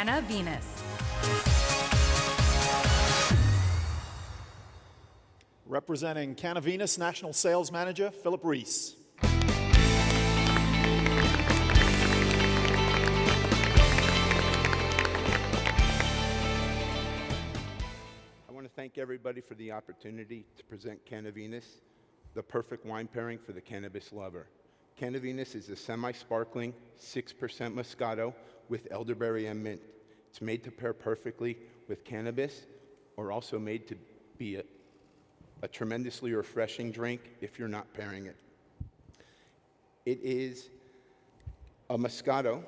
CannaVinus. Representing CannaVinus, National Sales Manager, Philip Reese. I want to thank everybody for the opportunity to present CannaVinus, the perfect wine pairing for the cannabis lover. CannaVinus is a semi-sparkling 6% Moscato with elderberry and mint. It's made to pair perfectly with cannabis, or also made to be a tremendously refreshing drink if you're not pairing it. It is a Moscato,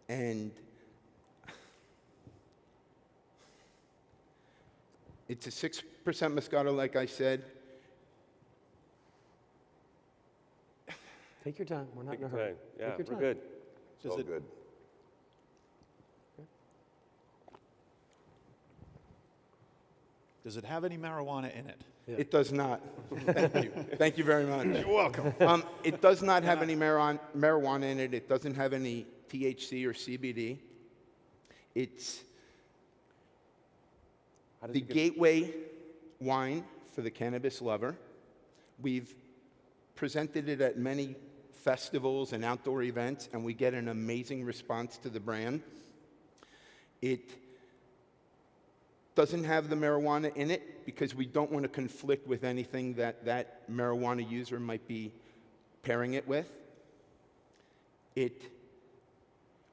and it's a 6% Moscato, like I said. Take your time. We're not in a hurry. Okay. Yeah, Take your we're time. good. It's all good. Does it have any marijuana in it? Yeah. It does not. Thank you. Thank you very much. You're welcome. It does not have any marijuana in it. It doesn't have any THC or CBD. It's the gateway wine for the cannabis lover. We've presented it at many festivals and outdoor events, and we get an amazing response to the brand. It doesn't have the marijuana in it because we don't want to conflict with anything that marijuana user might be pairing it with.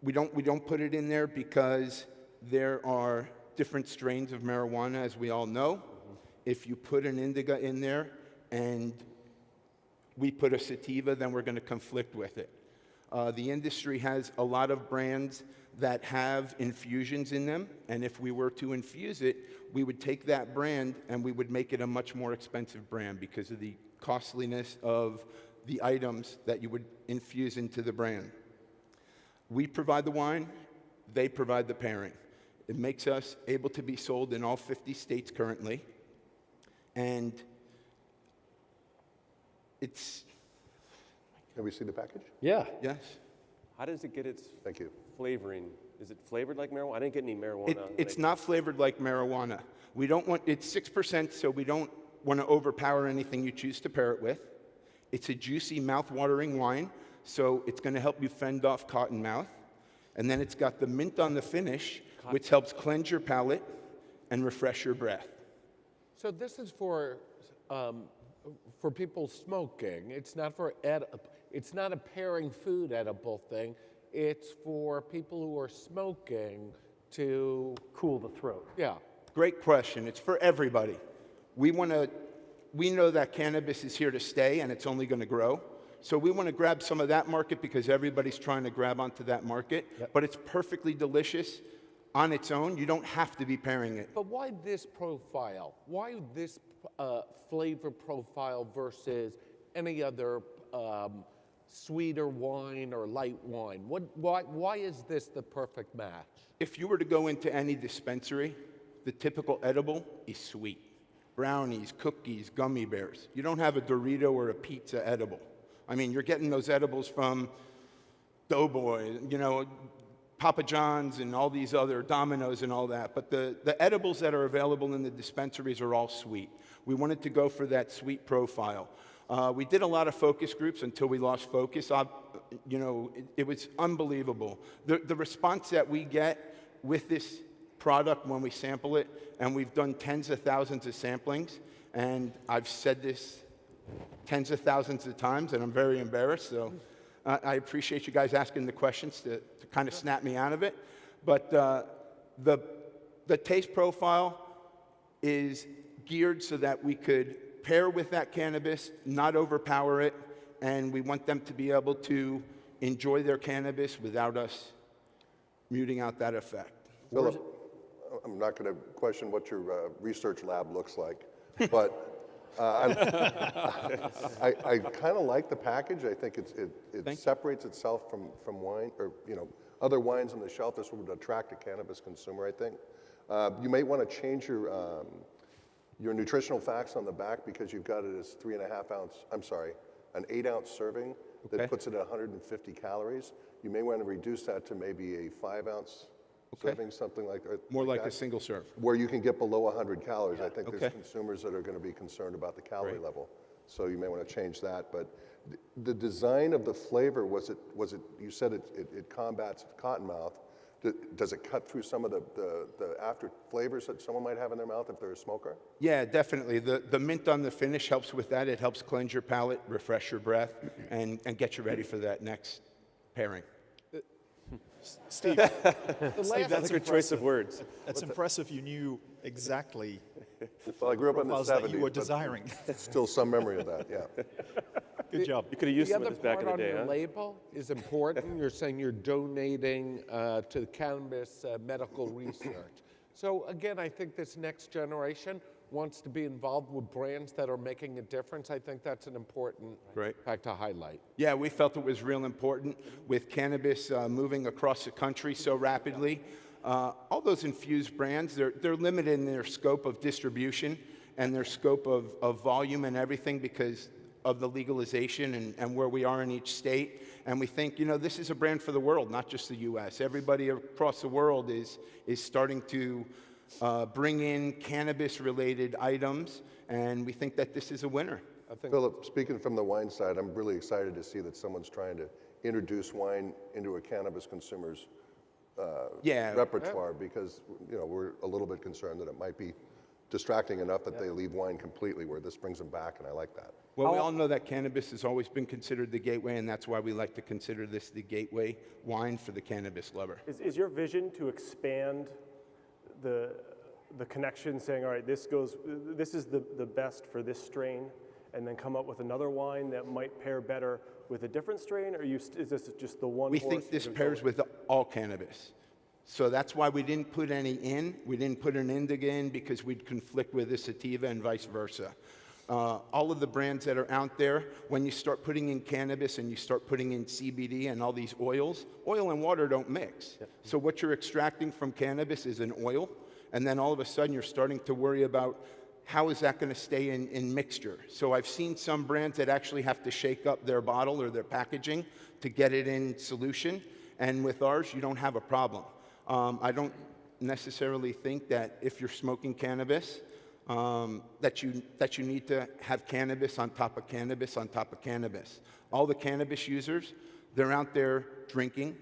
We don't put it in there because there are different strains of marijuana, as we all know. If you put an indica in there and we put a sativa, then we're going to conflict with it. The industry has a lot of brands that have infusions in them, and if we were to infuse it, we would take that brand and we would make it a much more expensive brand because of the costliness of the items that you would infuse into the brand. We provide the wine, they provide the pairing. It makes us able to be sold in all 50 states currently, and it's... Can we see the package? Yeah. Yes. How does it get its Thank you. flavoring? Is it flavored like marijuana? I didn't get any marijuana. It's not flavored like marijuana. We don't want, it's 6%, so we don't want to overpower anything you choose to pair it with. It's a juicy, mouth-watering wine, so it's going to help you fend off cotton mouth. And then it's got the mint on the finish, which helps cleanse your palate and refresh your breath. So this is for people smoking. It's not for it's not a pairing food edible thing. It's for people who are smoking to Cool the throat. yeah. Great question. It's for everybody. We know that cannabis is here to stay and it's only going to grow. So we want to grab some of that market because everybody's trying to grab onto that market. Yep. But it's perfectly delicious on its own. You don't have to be pairing it. But why this profile? Why this flavor profile versus any other sweeter wine or light wine? Why is this the perfect match? If you were to go into any dispensary, the typical edible is sweet. Brownies, cookies, gummy bears. You don't have a Dorito or a pizza edible. I mean, you're getting those edibles from Doughboy, you know, Papa John's and all these other Domino's and all that. But the edibles that are available in the dispensaries are all sweet. We wanted to go for that sweet profile. We did a lot of focus groups until we lost focus. You know, it was unbelievable. The response that we get with this product when we sample it, and we've done tens of thousands of samplings, and I've said this tens of thousands of times, and I'm very embarrassed, so I appreciate you guys asking the questions to kind of snap me out of it. But the taste profile is geared so that we could pair with that cannabis, not overpower it, and we want them to be able to enjoy their cannabis without us muting out that effect. Philip, I'm not going to question what your research lab looks like, but I kind of like the package. I think it separates itself from wine, or other wines on the shelf. This would attract a cannabis consumer, I think. You may want to change your nutritional facts on the back because you've got it as 3.5 ounce. I'm sorry, an 8-ounce serving that puts it at 150 calories. You may want to reduce that to maybe a 5-ounce Okay. serving something like More like a that, single serve. where you can get below 100 calories. I think Okay. there's consumers that are going to be concerned about the calorie Right. level. So you may want to change that. But the design of the flavor, was it, you said it combats cottonmouth. Does it cut through some of the after flavors that someone might have in their mouth if they're a smoker? Yeah, definitely. The mint on the finish helps with that. It helps cleanse your palate, refresh your breath, and get you ready for that next pairing. Steve, That's that's a good choice of words. that's impressive. You knew exactly Well, I grew up in the profiles 70s. that you were but desiring. Still some memory of that, yeah. Good job. You could have used The some of other this back part in the on day, your huh? label is important. You're saying you're donating to the cannabis medical research. So again, I think this next generation wants to be involved with brands that are making a difference. I think that's an important fact to highlight. Yeah, we felt it was real important with cannabis moving across the country so rapidly. All those infused brands, they're limited in their scope of distribution and their scope of volume and everything because of the legalization and where we are in each state. And we think, you know, this is a brand for the world, not just the U.S. Everybody across the world is starting to bring in cannabis-related items, and we think that this is a winner. Philip, speaking from the wine side, I'm really excited to see that someone's trying to introduce wine into a cannabis consumer's repertoire because, you know, we're a little bit concerned that it might be distracting enough that they leave wine completely, where this brings them back, and I like that. Well, we all know that cannabis has always been considered the gateway, and that's why we like to consider this the gateway wine for the cannabis lover. Is your vision to expand the connection, saying, all right, this is the best for this strain, and then come up with another wine that might pair better with a different strain, or is this just the one? We think this pairs with all cannabis. So that's why we didn't put any in. We didn't put an indica in because we'd conflict with the sativa and vice versa. All of the brands that are out there, when you start putting in cannabis and you start putting in CBD and all these oils, oil and water don't mix. Yep. So what you're extracting from cannabis is an oil, and then all of a sudden you're starting to worry about how is that going to stay in mixture. So I've seen some brands that actually have to shake up their bottle or their packaging to get it in solution, and with ours, you don't have a problem. I don't necessarily think that if you're smoking cannabis, that you need to have cannabis on top of cannabis on top of cannabis. All the cannabis users, they're out there drinking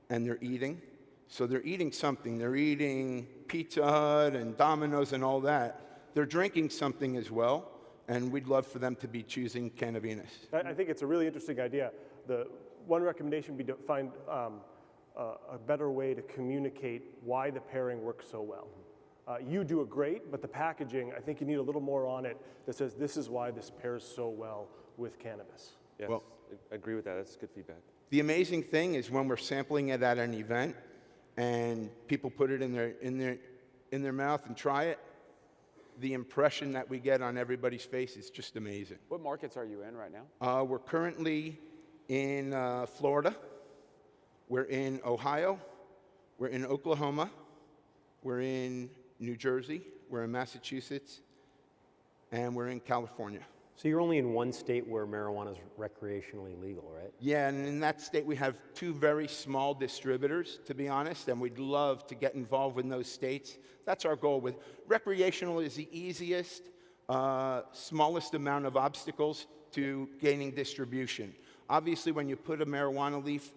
and they're eating. So they're eating something. They're eating Pizza Hut and Domino's and all that. They're drinking something as well, and we'd love for them to be choosing CannaVinus. I think it's a really interesting idea. The one recommendation would be to find a better way to communicate why the pairing works so well. You do it great, but the packaging, I think you need a little more on it that says this is why this pairs so well with cannabis. Yes, Well- I agree with that. That's good feedback. The amazing thing is when we're sampling it at an event and people put it in their mouth and try it, the impression that we get on everybody's face is just amazing. What markets are you in right now? We're currently in Florida, we're in Ohio, we're in Oklahoma, we're in New Jersey, we're in Massachusetts, and we're in California. So you're only in one state where marijuana is recreationally legal, right? Yeah, and in that state we have 2 very small distributors, to be honest, and we'd love to get involved in those states. That's our goal. With recreational is the easiest, smallest amount of obstacles to gaining distribution. Obviously, when you put a marijuana leaf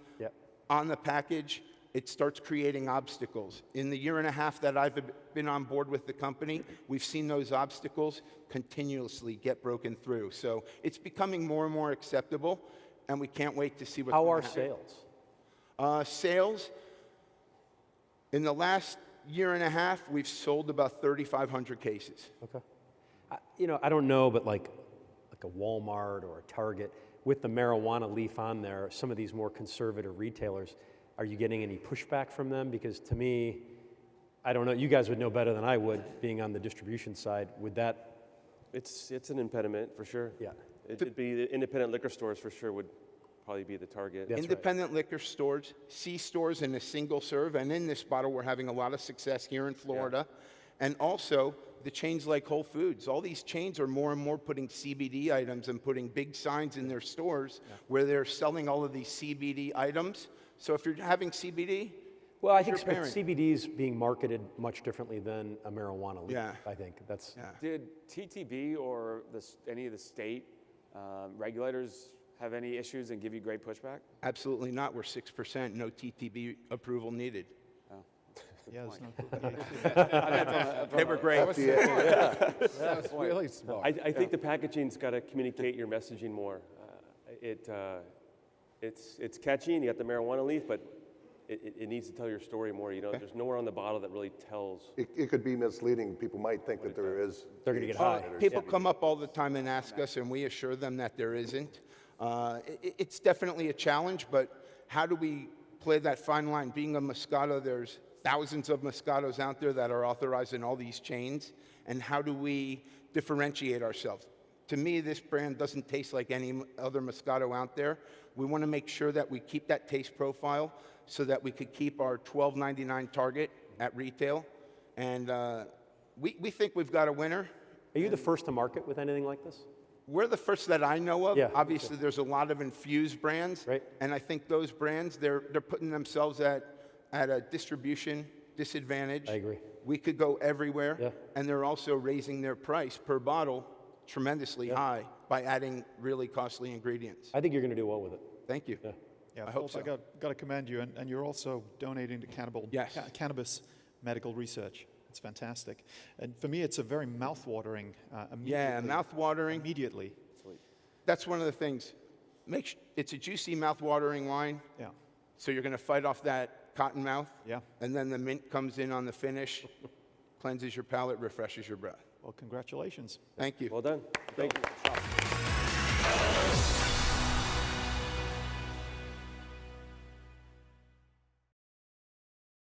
on the package, it starts creating obstacles. In the year and a half that I've been on board with the company, we've seen those obstacles continuously get broken through. So it's becoming more and more acceptable, and we can't wait to see what's How gonna are happen. sales? Sales, in the last year and a half, we've sold about 3,500 cases. Okay. I don't know, but like a Walmart or a Target, with the marijuana leaf on there, some of these more conservative retailers, are you getting any pushback from them? Because to me, I don't know, you guys would know better than I would, being on the distribution side. Would that? It's an impediment for sure. Yeah. It'd be the independent liquor stores for sure would probably be the target. That's Independent liquor stores, C-stores in a single serve, and in this bottle we're having a lot of success here in Florida. And also the chains like Whole Foods. All these chains are more and more putting CBD items and putting big signs in their stores where they're selling all of these CBD items. So if you're having CBD, Well, I think your parent? CBD is being marketed much differently than a marijuana leaf. Yeah. I think that's. Yeah. Did TTB or any of the state regulators have any issues and give you great pushback? Absolutely not. We're 6%, no TTB approval needed. Yeah, there's no They were great. That's really smart. I think the packaging's got to communicate your messaging more. It's catchy, and you got the marijuana leaf, but it needs to tell your story more. You know, there's nowhere on the bottle that really tells. It could be misleading. People might think that there is. They're gonna get THC high. in it or People something. come up all the time and ask us, and we assure them that there isn't. It's definitely a challenge, but how do we play that fine line? Being a Moscato, there's thousands of Moscatos out there that are authorized in all these chains, and how do we differentiate ourselves? To me, this brand doesn't taste like any other Moscato out there. We want to make sure that we keep that taste profile so that we could keep our $12.99 target at retail. And we think we've got a winner. Are you the first to market with anything like this? We're the first that I know of. Yeah, me Obviously, there's a lot of infused brands. Right. And I think those brands, they're putting themselves at a distribution disadvantage. I agree. We could go everywhere. Yeah. And they're also raising their price per bottle tremendously high by adding really costly ingredients. I think you're going to do well with it. Thank you. Yeah. Yeah, I hope Philip, so. I got to commend you, and you're also donating to Yes. cannabis medical research. It's fantastic. And for me, it's a very mouth-watering. Yeah, mouth-watering. Immediately. That's one of the things. It's a juicy, mouth-watering wine. Yeah. So you're going to fight off that cotton mouth. Yeah. And then the mint comes in on the finish, cleanses your palate, refreshes your breath. Well, congratulations. Thank you. Well done. Thank you.